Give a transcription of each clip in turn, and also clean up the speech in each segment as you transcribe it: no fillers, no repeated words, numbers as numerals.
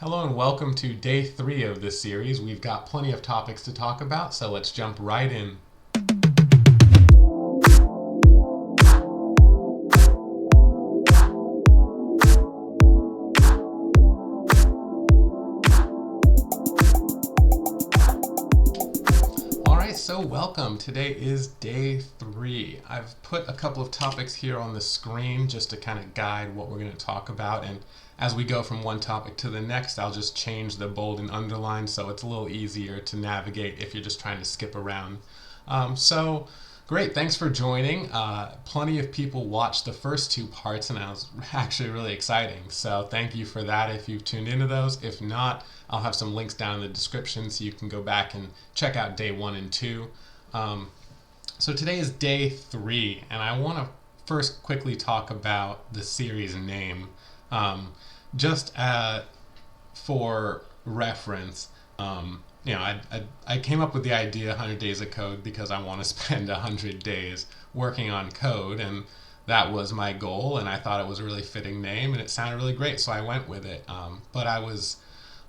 Hello and welcome to day 3 of this series. We've got plenty of topics to talk about, so let's jump right in. Alright, so welcome. Today is day 3. I've put a couple of topics here on the screen just to kind of guide what we're going to talk about, and as we go from one topic to the next, I'll just change the bold and underline so it's a little easier to navigate if you're just trying to skip around. Great, thanks for joining. Plenty of people watched the first 2 parts, and that was actually really exciting. So thank you for that if you've tuned into those. If not, I'll have some links down in the description so you can go back and check out day 1 and 2. So today is day 3, and I want to first quickly talk about the series name. Just for reference, I came up with the idea 100 Days of Code because I want to spend 100 days working on code, and that was my goal, and I thought it was a really fitting name, and it sounded really great, so I went with it. But I was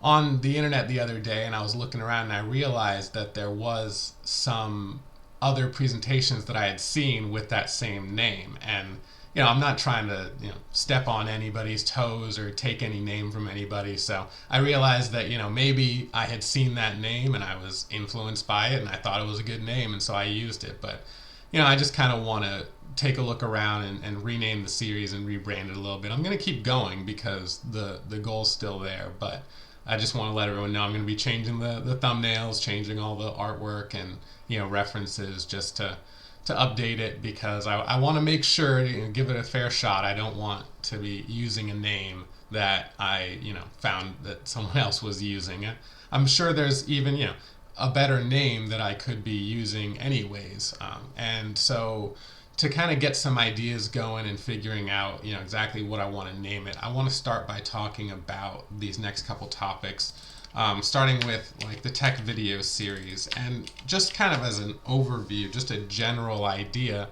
on the internet the other day, and I was looking around, and I realized that there was some other presentations that I had seen with that same name, and I'm not trying to, step on anybody's toes or take any name from anybody. So I realized that, maybe I had seen that name and I was influenced by it and I thought it was a good name, and so I used it. But, I just kind of want to take a look around and rename the series and rebrand it a little bit. I'm going to keep going because the goal's still there, but I just want to let everyone know I'm going to be changing the thumbnails, changing all the artwork and, references just to update it, because I want to make sure, give it a fair shot. I don't want to be using a name that I, found that someone else was using. I'm sure there's even, a better name that I could be using anyways. And so to kind of get some ideas going and figuring out, exactly what I want to name it, I want to start by talking about these next couple topics. Starting with like the tech video series, and just kind of as an overview, just a general idea,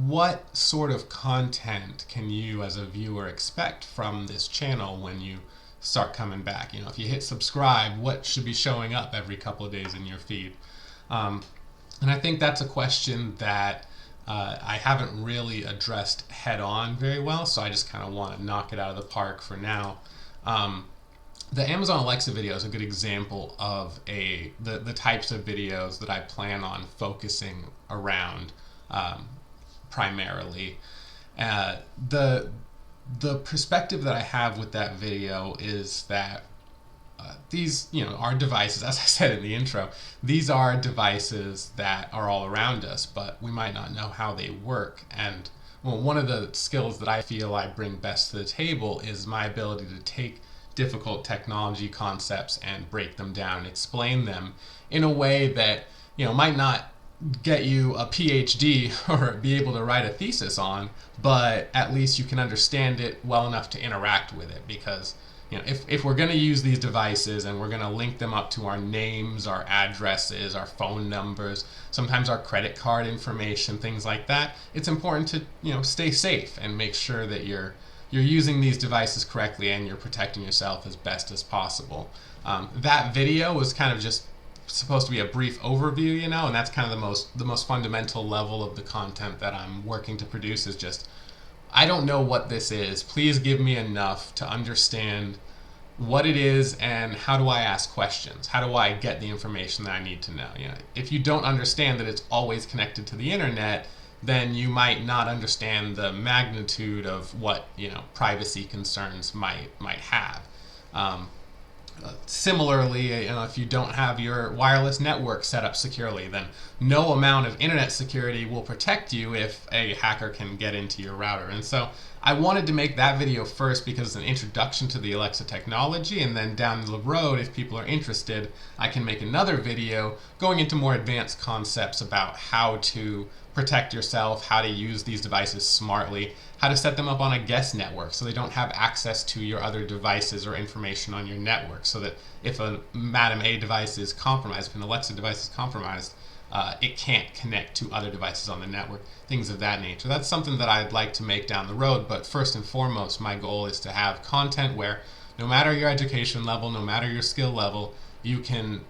what sort of content can you as a viewer expect from this channel when you start coming back? If you hit subscribe, what should be showing up every couple of days in your feed? And I think that's a question that I haven't really addressed head on very well, so I just kind of want to knock it out of the park for now. The Amazon Alexa video is a good example of the types of videos that I plan on focusing around primarily. The perspective that I have with that video is that these, are devices, as I said in the intro, these are devices that are all around us, but we might not know how they work. And one of the skills that I feel I bring best to the table is my ability to take difficult technology concepts and break them down and explain them in a way that might not get you a PhD or be able to write a thesis on, but at least you can understand it well enough to interact with it. Because if we're going to use these devices and we're going to link them up to our names, our addresses, our phone numbers, sometimes our credit card information, things like that, it's important to stay safe and make sure that you're using these devices correctly and you're protecting yourself as best as possible. That video was kind of just supposed to be a brief overview, and that's kind of the most fundamental level of the content that I'm working to produce. Is just, I don't know what this is. Please give me enough to understand what it is and how do I ask questions? How do I get the information that I need to know? If you don't understand that it's always connected to the internet, then you might not understand the magnitude of what privacy concerns might have. Similarly, if you don't have your wireless network set up securely, then no amount of internet security will protect you if a hacker can get into your router. And so I wanted to make that video first because it's an introduction to the Alexa technology, and then down the road, if people are interested, I can make another video going into more advanced concepts about how to protect yourself, how to use these devices smartly, how to set them up on a guest network so they don't have access to your other devices or information on your network, so that if a Madam A device is compromised, if an Alexa device is compromised, it can't connect to other devices on the network, things of that nature. That's something that I'd like to make down the road, but first and foremost, my goal is to have content where no matter your education level, no matter your skill level, you can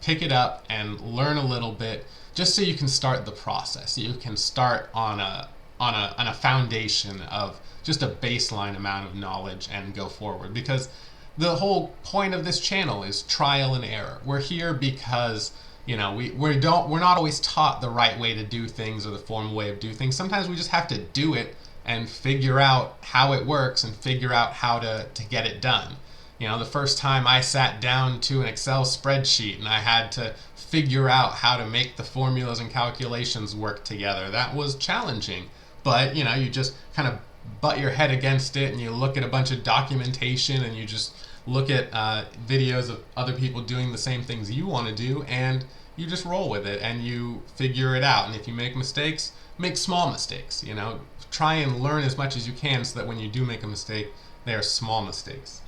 pick it up and learn a little bit, just so you can start the process. You can start on a foundation of just a baseline amount of knowledge and go forward, because the whole point of this channel is trial and error. We're here because we're not always taught the right way to do things or the formal way of do things. Sometimes we just have to do it and figure out how it works and figure out how to get it done. The first time I sat down to an Excel spreadsheet and I had to figure out how to make the formulas and calculations work together, that was challenging. But you just kind of butt your head against it and you look at a bunch of documentation and you just look at videos of other people doing the same things you want to do, and you just roll with it and you figure it out. And if you make mistakes, make small mistakes. Try and learn as much as you can so that when you do make a mistake, they are small mistakes.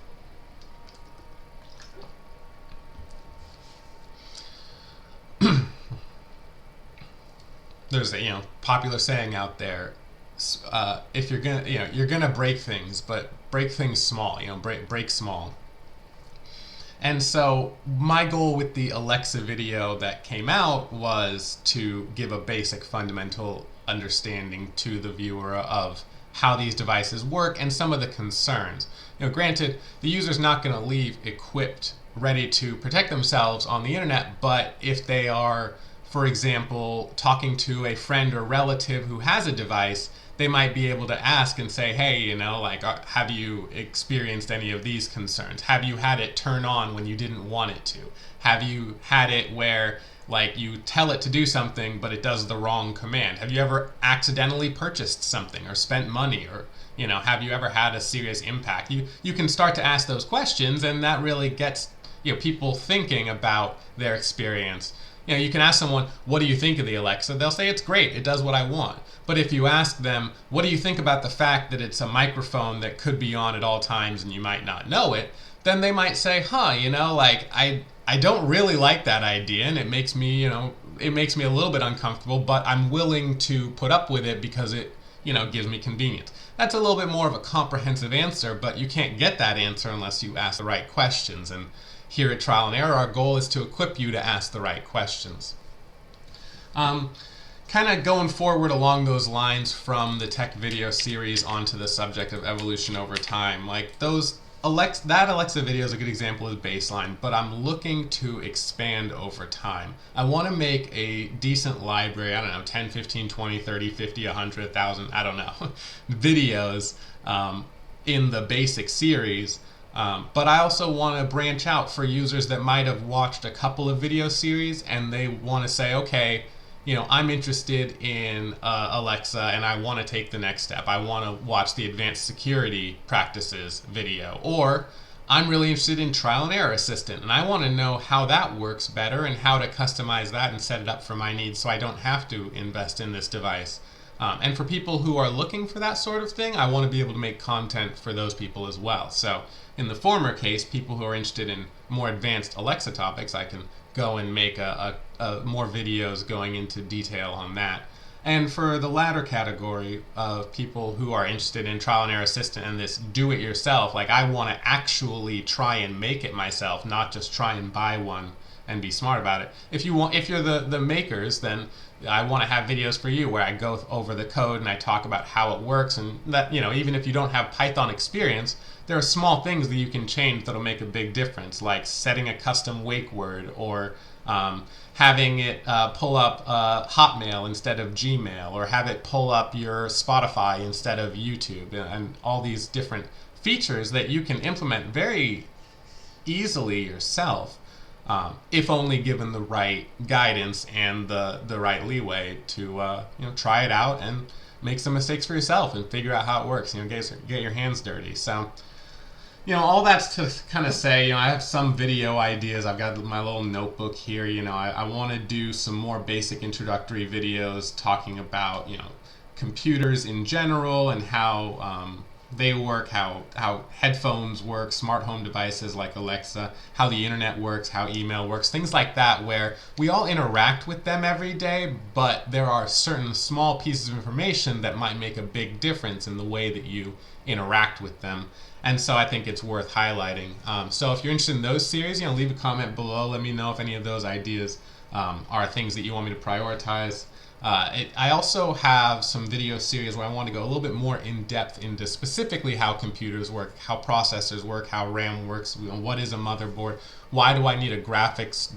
There's a popular saying out there, if you're gonna break things, but break things small. Break small. And so my goal with the Alexa video that came out was to give a basic fundamental understanding to the viewer of how these devices work and some of the concerns. Granted, the user's not going to leave equipped, ready to protect themselves on the internet, but if they are, for example, talking to a friend or relative who has a device, they might be able to ask and say, hey, have you experienced any of these concerns? Have you had it turn on when you didn't want it to? Have you had it where you tell it to do something but it does the wrong command? Have you ever accidentally purchased something or spent money, or have you ever had a serious impact? You can start to ask those questions, and that really gets people thinking about their experience. You can ask someone, what do you think of the Alexa? They'll say it's great, it does what I want. But if you ask them, what do you think about the fact that it's a microphone that could be on at all times and you might not know it, then they might say, I don't really like that idea, and it makes me a little bit uncomfortable, but I'm willing to put up with it because it gives me convenience. That's a little bit more of a comprehensive answer, but you can't get that answer unless you ask the right questions. And here at Trial and Error, our goal is to equip you to ask the right questions. Kind of going forward along those lines from the tech video series onto the subject of evolution over time. That Alexa video is a good example of baseline, but I'm looking to expand over time. I want to make a decent library, 10, 15, 20, 30, 50, 100, 1,000, videos in the basic series. But I also want to branch out for users that might have watched a couple of video series and they want to say, okay, I'm interested in Alexa and I want to take the next step. I want to watch the advanced security practices video. Or I'm really interested in Trial and Error Assistant and I want to know how that works better and how to customize that and set it up for my needs so I don't have to invest in this device. And for people who are looking for that sort of thing, I want to be able to make content for those people as well. So in the former case, people who are interested in more advanced Alexa topics, I can go and make more videos going into detail on that. And for the latter category of people who are interested in Trial and Error Assistant and this do-it-yourself, I want to actually try and make it myself, not just try and buy one and be smart about it. If you're the makers, then I want to have videos for you where I go over the code and I talk about how it works, and that even if you don't have Python experience, there are small things that you can change that'll make a big difference, like setting a custom wake word or having it pull up Hotmail instead of Gmail, or have it pull up your Spotify instead of YouTube, and all these different features that you can implement very easily yourself, if only given the right guidance and the right leeway to try it out and make some mistakes for yourself and figure out how it works. Get your hands dirty. So all that's to kind of say, I have some video ideas. I've got my little notebook here. I want to do some more basic introductory videos talking about, computers in general and how they work, how headphones work, smart home devices like Alexa, how the internet works, how email works, things like that, where we all interact with them every day, but there are certain small pieces of information that might make a big difference in the way that you interact with them. And so I think it's worth highlighting. So if you're interested in those series, leave a comment below. Let me know if any of those ideas are things that you want me to prioritize. I also have some video series where I want to go a little bit more in depth into specifically how computers work, how processors work, how RAM works, what is a motherboard, why do I need a graphics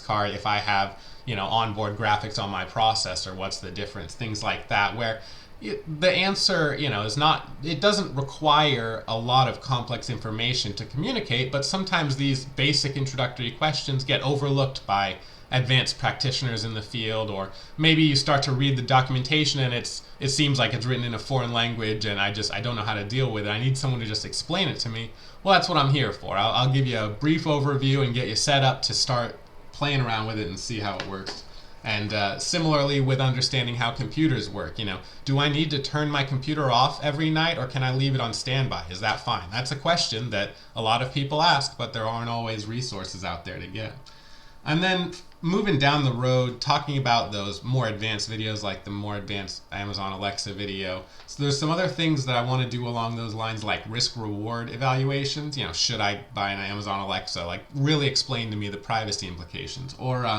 card if I have onboard graphics on my processor? What's the difference? Things like that, where the answer is not, it doesn't require a lot of complex information to communicate, but sometimes these basic introductory questions get overlooked by advanced practitioners in the field, or maybe you start to read the documentation and it seems like it's written in a foreign language and I don't know how to deal with it. I need someone to just explain it to me. Well, that's what I'm here for. I'll give you a brief overview and get you set up to start playing around with it and see how it works. And similarly with understanding how computers work, do I need to turn my computer off every night, or can I leave it on standby? Is that fine? That's a question that a lot of people ask, but there aren't always resources out there to get. And then moving down the road, talking about those more advanced videos, like the more advanced Amazon Alexa video. So there's some other things that I want to do along those lines, like risk-reward evaluations. Should I buy an Amazon Alexa? Like, really explain to me the privacy implications. Or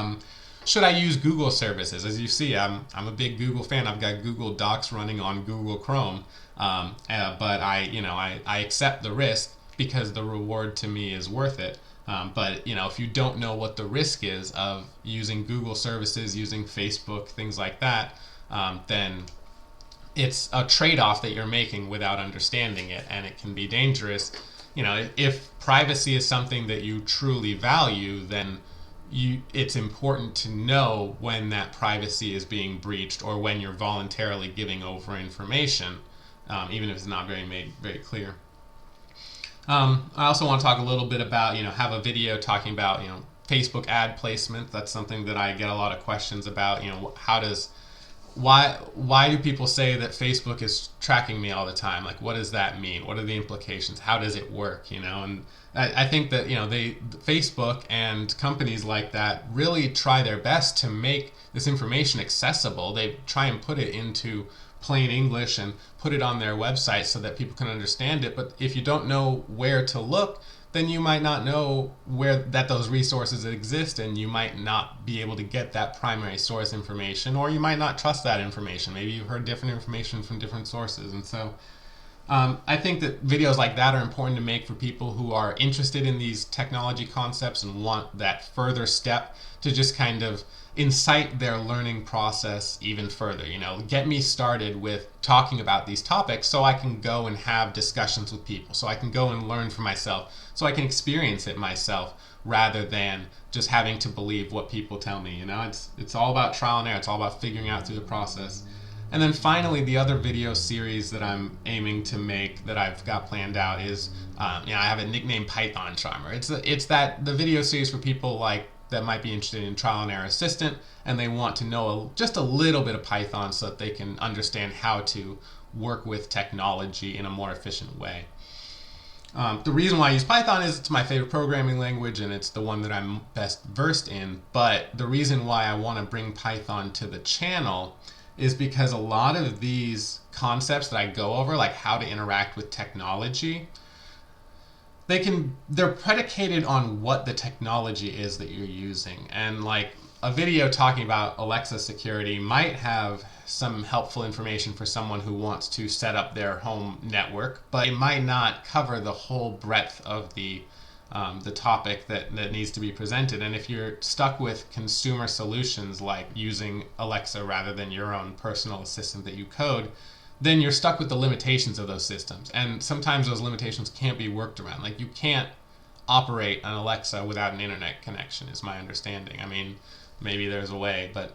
should I use Google services? As you see, I'm a big Google fan. I've got Google Docs running on Google Chrome, but I accept the risk because the reward to me is worth it. But if you don't know what the risk is of using Google services, using Facebook, things like that, then it's a trade-off that you're making without understanding it, and it can be dangerous. If privacy is something that you truly value, then it's important to know when that privacy is being breached, or when you're voluntarily giving over information, even if it's not made very clear. I also want to talk a little bit about, have a video talking about, Facebook ad placement. That's something that I get a lot of questions about. Why do people say that Facebook is tracking me all the time? Like, what does that mean? What are the implications? How does it work? And I think that, Facebook and companies like that really try their best to make this information accessible. They try and put it into plain English and put it on their website so that people can understand it. But if you don't know where to look, then you might not know that those resources exist, and you might not be able to get that primary source information, or you might not trust that information. Maybe you've heard different information from different sources. And so I think that videos like that are important to make for people who are interested in these technology concepts and want that further step to just kind of incite their learning process even further. Get me started with talking about these topics so I can go and have discussions with people, so I can go and learn for myself, so I can experience it myself, rather than just having to believe what people tell me. It's all about trial and error. It's all about figuring out through the process. And then finally, the other video series that I'm aiming to make, that I've got planned out, is I have a nickname Python Charmer. It's the video series for people that might be interested in trial and error assistant, and they want to know just a little bit of Python so that they can understand how to work with technology in a more efficient way. The reason why I use Python is it's my favorite programming language, and it's the one that I'm best versed in. But the reason why I want to bring Python to the channel is because a lot of these concepts that I go over, like how to interact with technology, they're predicated on what the technology is that you're using. And like a video talking about Alexa security might have some helpful information for someone who wants to set up their home network, but it might not cover the whole breadth of the topic that needs to be presented. And if you're stuck with consumer solutions like using Alexa rather than your own personal assistant that you code, then you're stuck with the limitations of those systems. And sometimes those limitations can't be worked around. Like, you can't operate an Alexa without an internet connection, is my understanding. I mean, maybe there's a way, but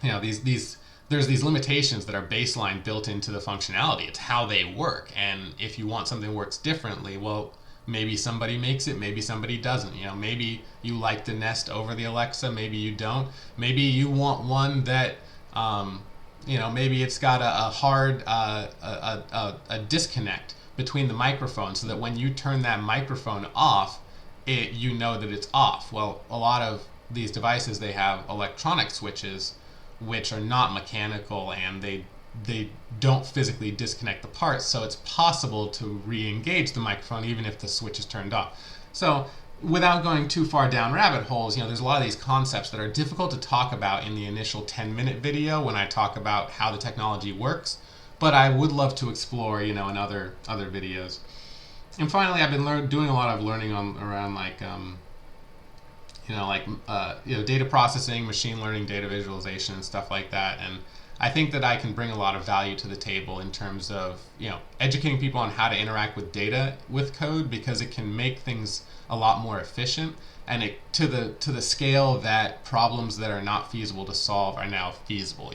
there's these limitations that are baseline built into the functionality. It's how they work. And if you want something that works differently, well, maybe somebody makes it, maybe somebody doesn't. maybe you like the Nest over the Alexa, maybe you don't. Maybe you want one that maybe it's got a hard a disconnect between the microphone, so that when you turn that microphone off, you know that it's off. Well, a lot of these devices, they have electronic switches which are not mechanical, and they they don't physically disconnect the parts, so it's possible to re-engage the microphone even if the switch is turned off. So without going too far down rabbit holes, there's a lot of these concepts that are difficult to talk about in the initial 10-minute video when I talk about how the technology works, but I would love to explore, in other videos. And finally, I've been doing a lot of learning around data processing, machine learning, data visualization, and stuff like that. And I think that I can bring a lot of value to the table in terms of, educating people on how to interact with data with code, because it can make things a lot more efficient, and to the scale that problems that are not feasible to solve are now feasible.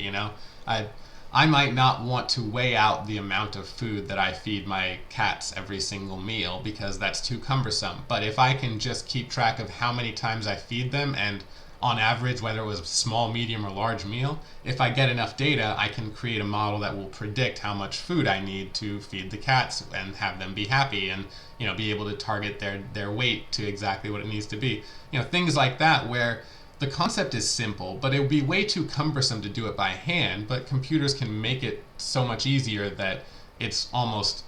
I might not want to weigh out the amount of food that I feed my cats every single meal because that's too cumbersome. But if I can just keep track of how many times I feed them, and on average, whether it was a small, medium, or large meal, if I get enough data, I can create a model that will predict how much food I need to feed the cats and have them be happy, and be able to target their weight to exactly what it needs to be. Things like that, where the concept is simple, but it would be way too cumbersome to do it by hand, but computers can make it so much easier that it's almost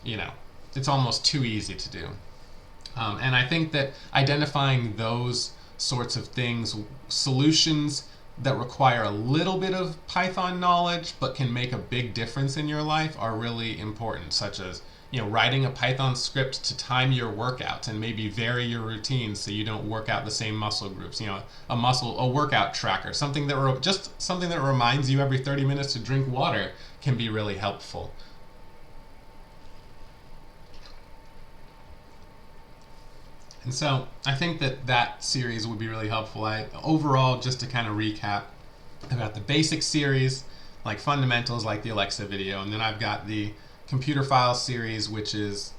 too easy to do. And I think that identifying those sorts of things, solutions that require a little bit of Python knowledge but can make a big difference in your life, are really important, such as writing a Python script to time your workouts and maybe vary your routines so you don't work out the same muscle groups. A workout tracker, something that reminds you every 30 minutes to drink water, can be really helpful. And so I think that series would be really helpful. Overall, just to kind of recap, I've got the basic series, like fundamentals, like the Alexa video, and then I've got the computer files series, which is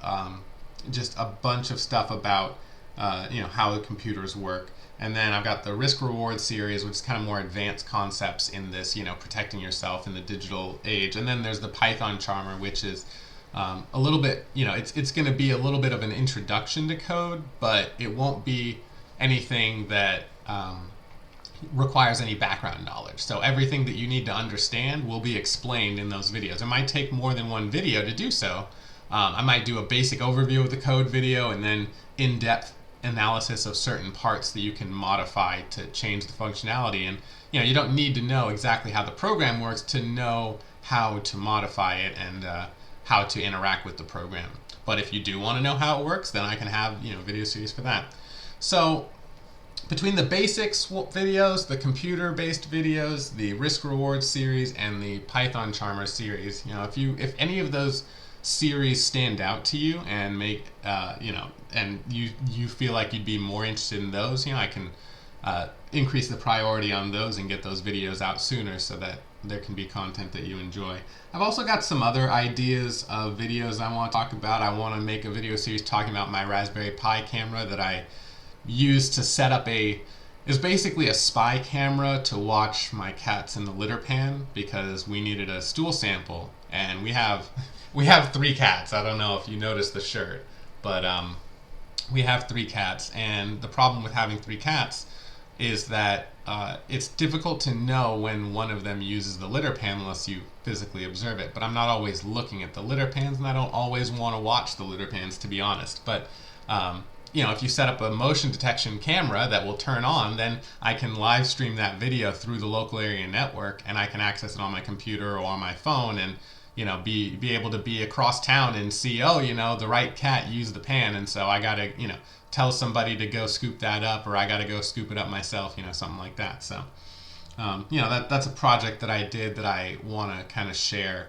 just a bunch of stuff about how the computers work. And then I've got the risk reward series, which is kind of more advanced concepts in this, protecting yourself in the digital age. And then there's the Python Charmer, which is a little bit, it's going to be a little bit of an introduction to code, but it won't be anything that requires any background knowledge. So everything that you need to understand will be explained in those videos. It might take more than one video to do so. I might do a basic overview of the code video and then in-depth analysis of certain parts that you can modify to change the functionality. And you don't need to know exactly how the program works to know how to modify it and how to interact with the program. But if you do want to know how it works, then I can have video series for that. So between the basics videos, the computer-based videos, the risk reward series, and the Python Charmer series, if any of those series stand out to you and make and you feel like you'd be more interested in those, I can increase the priority on those and get those videos out sooner so that there can be content that you enjoy. I've also got some other ideas of videos I want to talk about. I want to make a video series talking about my Raspberry Pi camera that I used to set up is basically a spy camera to watch my cats in the litter pan, because we needed a stool sample, and we have 3 cats. I don't know if you noticed the shirt, but we have 3 cats, and the problem with having 3 cats is that it's difficult to know when one of them uses the litter pan unless you physically observe it. But I'm not always looking at the litter pans, and I don't always want to watch the litter pans, to be honest. But if you set up a motion detection camera that will turn on, then I can live stream that video through the local area network, and I can access it on my computer or on my phone, and be able to be across town and see, the right cat used the pan, and so I gotta tell somebody to go scoop that up, or I gotta go scoop it up myself, something like that. So that's a project that I did that I want to kind of share.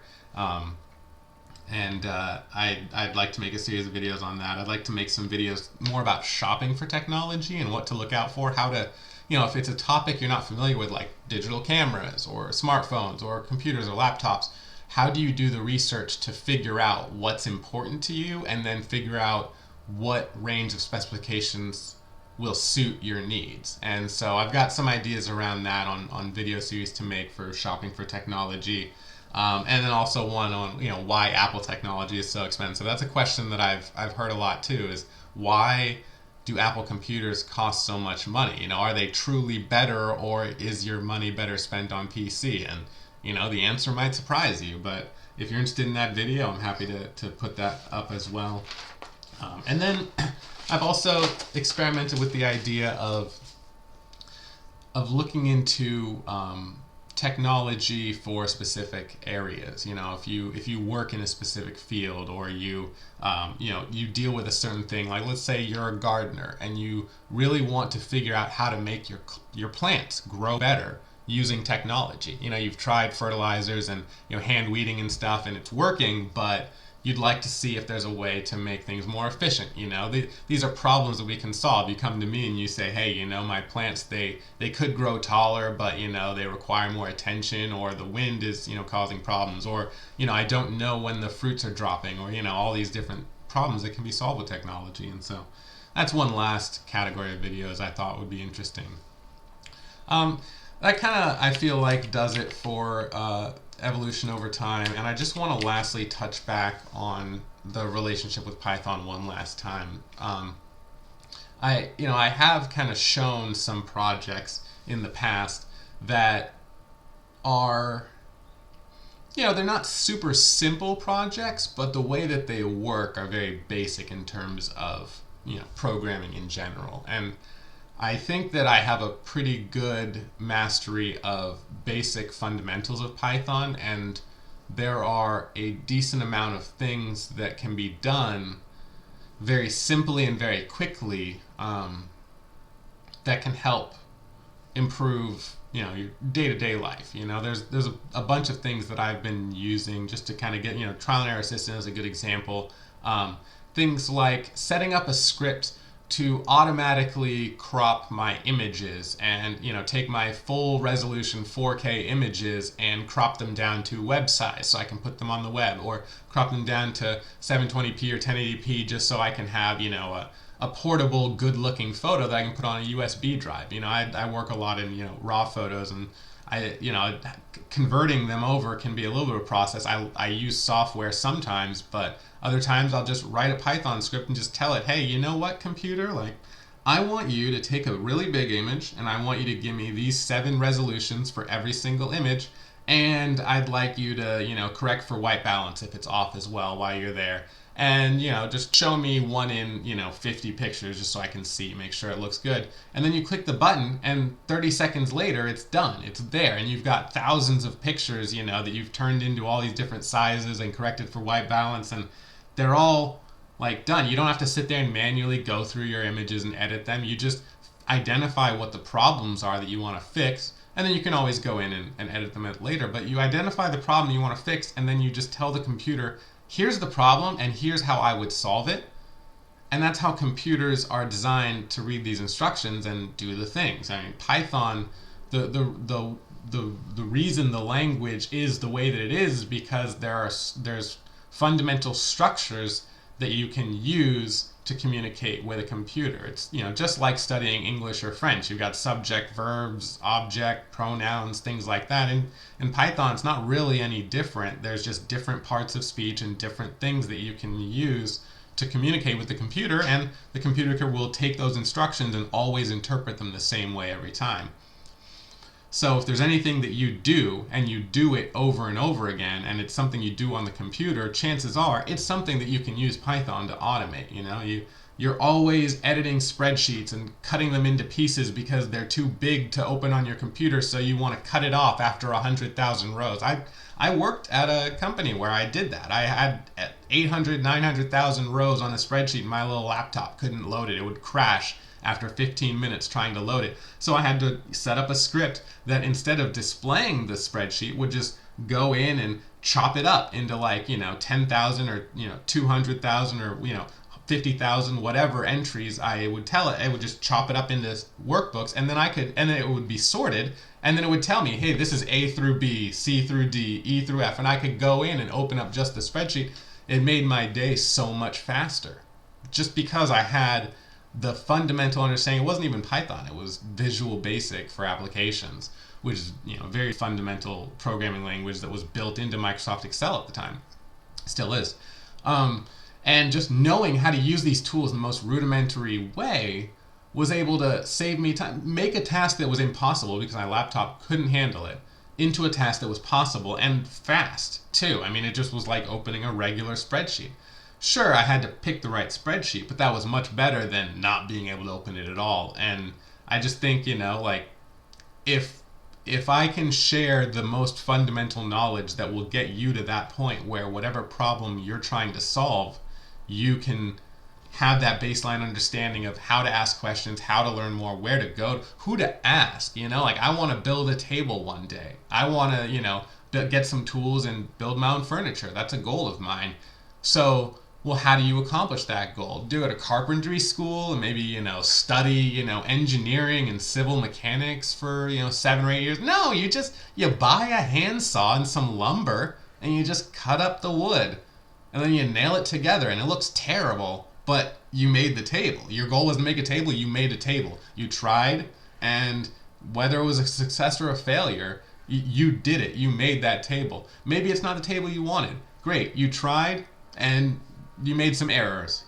I'd like to make a series of videos on that. I'd like to make some videos more about shopping for technology and what to look out for, how to, if it's a topic you're not familiar with, like digital cameras or smartphones or computers or laptops, how do you do the research to figure out what's important to you and then figure out what range of specifications will suit your needs? And so I've got some ideas around that on video series to make for shopping for technology. And then also one on why Apple technology is so expensive. That's a question that I've heard a lot too, is why do Apple computers cost so much money? Are they truly better, or is your money better spent on PC? And The answer might surprise you, but if you're interested in that video, I'm happy to put that up as well. And then I've also experimented with the idea of looking into technology for specific areas. If you work in a specific field, or you deal with a certain thing, like let's say you're a gardener and you really want to figure out how to make your plants grow better using technology. You've tried fertilizers and hand weeding and stuff, and it's working, but you'd like to see if there's a way to make things more efficient. These are problems that we can solve. You come to me and you say, hey, my plants, they could grow taller, but they require more attention, or the wind is causing problems, or I don't know when the fruits are dropping, or all these different problems that can be solved with technology. And so that's one last category of videos I thought would be interesting. That kind of, I feel like, does it for evolution over time. And I just want to lastly touch back on the relationship with Python one last time. I have kind of shown some projects in the past that are, they're not super simple projects, but the way that they work are very basic in terms of, programming in general. And I think that I have a pretty good mastery of basic fundamentals of Python, and there are a decent amount of things that can be done very simply and very quickly that can help improve your day-to-day life. There's a bunch of things that I've been using just to kind of get, trial and error system is a good example. Things like setting up a script to automatically crop my images and take my full resolution 4K images and crop them down to web size so I can put them on the web, or crop them down to 720p or 1080p just so I can have a portable good looking photo that I can put on a USB drive. I work a lot in raw photos, and converting them over can be a little bit of a process. I use software sometimes, but other times I'll just write a Python script and just tell it, hey, you know what, computer? I want you to take a really big image, and I want you to give me these 7 resolutions for every single image, and I'd like you to, correct for white balance if it's off as well while you're there. And, just show me 1 in, 50 pictures just so I can see, make sure it looks good. And then you click the button, and 30 seconds later, it's done. It's there, and you've got thousands of pictures, that you've turned into all these different sizes and corrected for white balance, and they're all, done. You don't have to sit there and manually go through your images and edit them. You just identify what the problems are that you want to fix, and then you can always go in and edit them later. But you identify the problem you want to fix, and then you just tell the computer, here's the problem, and here's how I would solve it. And that's how computers are designed to read these instructions and do the things. I mean, Python, the reason the language is the way that it is because there's fundamental structures that you can use to communicate with a computer. It's just like studying English or French. You've got subject, verbs, object, pronouns, things like that. And in Python, it's not really any different. There's just different parts of speech and different things that you can use to communicate with the computer, and the computer will take those instructions and always interpret them the same way every time. So if there's anything that you do and you do it over and over again, and it's something you do on the computer, chances are it's something that you can use Python to automate. You're always editing spreadsheets and cutting them into pieces because they're too big to open on your computer, so you want to cut it off after 100,000 rows. I worked at a company where I did that. I had 800, 900,000 rows on a spreadsheet, and my little laptop couldn't load it. It would crash after 15 minutes trying to load it. So I had to set up a script that instead of displaying the spreadsheet would just go in and chop it up into 10,000 or 200,000 or 50,000 whatever entries. I would tell it, I would just chop it up into workbooks, and then it would be sorted, and then it would tell me, hey, this is A through B, C through D, E through F, and I could go in and open up just the spreadsheet. It made my day so much faster just because I had the fundamental understanding. It wasn't even Python, it was Visual Basic for applications, which is a very fundamental programming language that was built into Microsoft Excel at the time. Still is. And just knowing how to use these tools in the most rudimentary way was able to save me time, make a task that was impossible because my laptop couldn't handle it, into a task that was possible and fast too. I mean, it just was like opening a regular spreadsheet. Sure, I had to pick the right spreadsheet, but that was much better than not being able to open it at all. And I just think, like if I can share the most fundamental knowledge that will get you to that point where whatever problem you're trying to solve, you can have that baseline understanding of how to ask questions, how to learn more, where to go, who to ask. Like I want to build a table one day. I want to, get some tools and build my own furniture. That's a goal of mine. So, well, how do you accomplish that goal? Do it at a carpentry school and maybe, study, engineering and civil mechanics for, 7 or 8 years? No, you buy a handsaw and some lumber and you just cut up the wood and then you nail it together and it looks terrible, but you made the table. Your goal was to make a table, you made a table. You tried, and whether it was a success or a failure, you did it. You made that table. Maybe it's not the table you wanted. Great, you tried and you made some errors.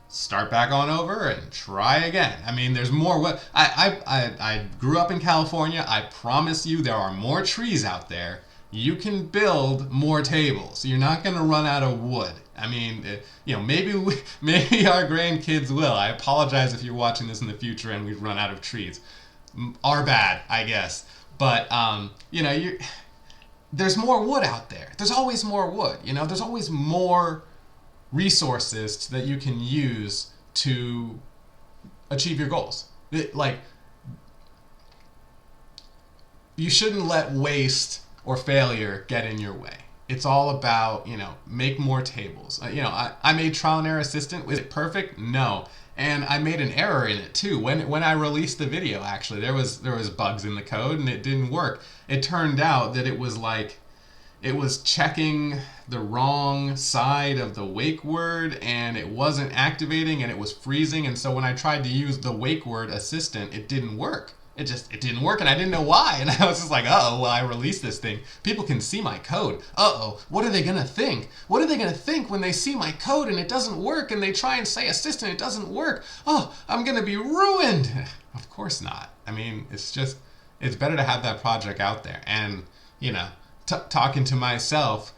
Start back on over and try again. I mean, there's more. I grew up in California. I promise you there are more trees out there. You can build more tables. You're not going to run out of wood. I mean, maybe our grandkids will. I apologize if you're watching this in the future and we've run out of trees. Our bad, I guess. But, there's more wood out there. There's always more wood. There's always more resources that you can use to achieve your goals. You shouldn't let waste or failure get in your way. It's all about, make more tables. I made Trial and Error Assistant. Was it perfect? No. And I made an error in it too. When I released the video, actually, there was bugs in the code and it didn't work. It turned out that it was checking the wrong side of the wake word and it wasn't activating and it was freezing. And so when I tried to use the wake word assistant, it didn't work. It didn't work and I didn't know why. And I was just like, well, I released this thing. People can see my code. What are they going to think? What are they going to think when they see my code and it doesn't work and they try and say assistant, it doesn't work? I'm going to be ruined. Of course not. I mean, it's better to have that project out there. And, talking to myself,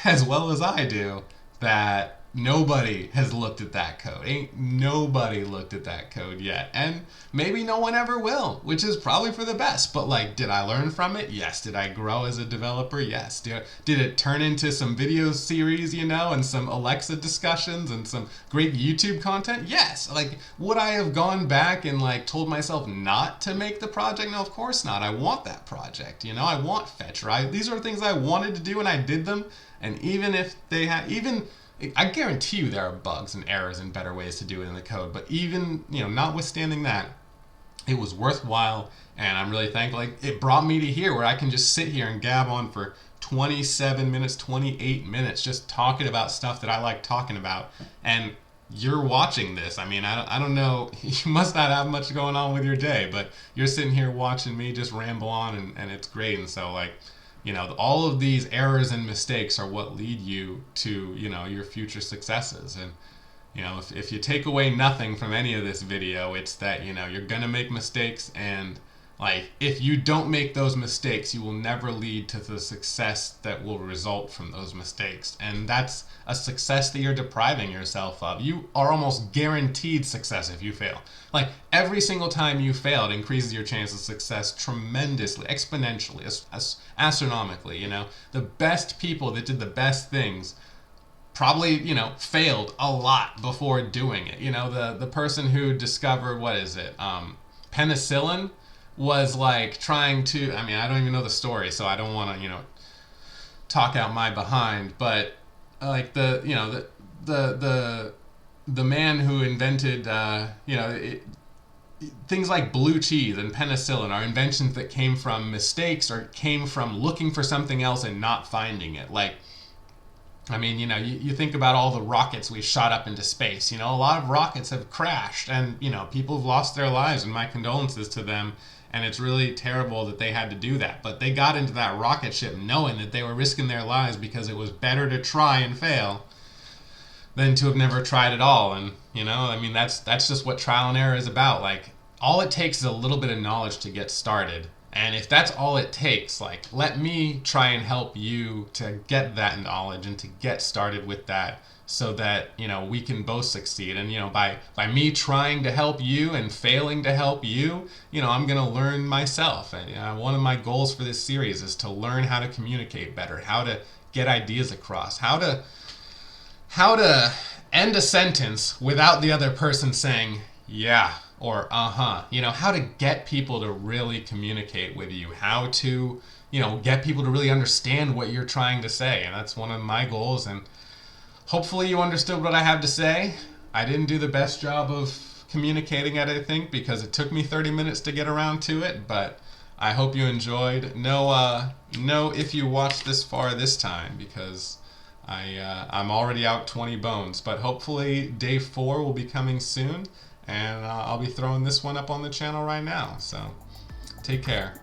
as well as I do, that nobody has looked at that code. Ain't nobody looked at that code yet. And maybe no one ever will, which is probably for the best. But did I learn from it? Yes. Did I grow as a developer? Yes. Did it turn into some video series, and some Alexa discussions and some great YouTube content? Yes. Would I have gone back and told myself not to make the project? No, of course not. I want that project. I want Fetch, right? These are things I wanted to do and I did them. And even if they had, I guarantee you there are bugs and errors and better ways to do it in the code. But even, notwithstanding that, it was worthwhile. And I'm really thankful. It brought me to here where I can just sit here and gab on for 27 minutes, 28 minutes, just talking about stuff that I like talking about. And you're watching this. I mean, I don't know. You must not have much going on with your day, but you're sitting here watching me just ramble on and it's great. And so all of these errors and mistakes are what lead you to, your future successes. And, if you take away nothing from any of this video, it's that, you're going to make mistakes. And if you don't make those mistakes, you will never lead to the success that will result from those mistakes. And that's a success that you're depriving yourself of. You are almost guaranteed success if you fail. Every single time you fail, it increases your chance of success tremendously, exponentially, astronomically. The best people that did the best things probably, failed a lot before doing it. The person who discovered, penicillin was trying to, I don't even know the story, so I don't want to, talk out my behind, but the man who invented, things like blue cheese and penicillin are inventions that came from mistakes or came from looking for something else and not finding it. You think about all the rockets we've shot up into space. A lot of rockets have crashed and, people have lost their lives, and my condolences to them. And it's really terrible that they had to do that. But they got into that rocket ship knowing that they were risking their lives because it was better to try and fail than to have never tried at all. And, that's just what trial and error is about. All it takes is a little bit of knowledge to get started. And if that's all it takes, like, let me try and help you to get that knowledge and to get started with that, so that, you know, we can both succeed. And, you know, by me trying to help you and failing to help you, you know, I'm going to learn myself. And one of my goals for this series is to learn how to communicate better, how to get ideas across, how to end a sentence without the other person saying, yeah, or uh-huh. You know, how to get people to really communicate with you, how to, you know, get people to really understand what you're trying to say. And that's one of my goals. And hopefully you understood what I have to say. I didn't do the best job of communicating it, I think, because it took me 30 minutes to get around to it, but I hope you enjoyed. Know if you watched this far this time, because I'm already out 20 bones, but hopefully day 4 will be coming soon, and I'll be throwing this one up on the channel right now. So take care.